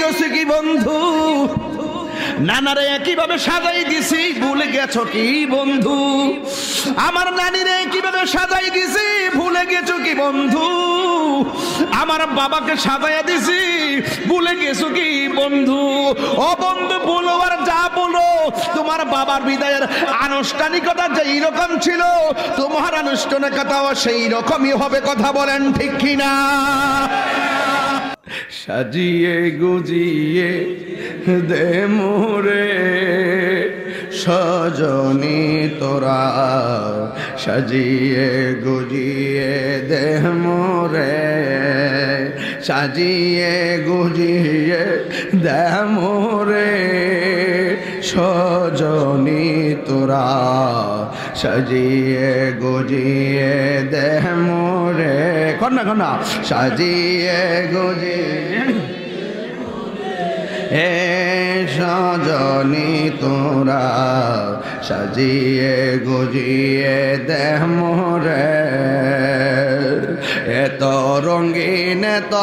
গেছে কি বন্ধু নানারে কিভাবে সাজাই দিছি ভুলে গেছো কি বন্ধু আমার নানিরে কিভাবে সাজাই দিছি ভুলে গেছো কি বন্ধু আমার বাবাকে সাজাইয়া দিছি ভুলে গেছো কি বন্ধু ও বন্ধু বলো আর যা বলো তোমার বাবার বিদায়ের আনুষ্ঠানিকতা যেই রকম ছিল তোমার আনুষ্ঠানিকতাও সেই রকমই হবে কথা বলেন ঠিক কিনা সাজিয়ে গুজিয়ে দে মোরে সজনী তোরা সাজিয়ে গুজিয়ে দে মোরে সাজিয়ে গুজিয়ে দে মোরে সজনী তোরা সাজিয়ে গুজিয়ে দে মোরে কন্যা কন্যা সাজিয়ে গুজিয়ে হে সজনী তোরা সাজিয়ে গুজিয়ে দে মোরে এত রঙিন এত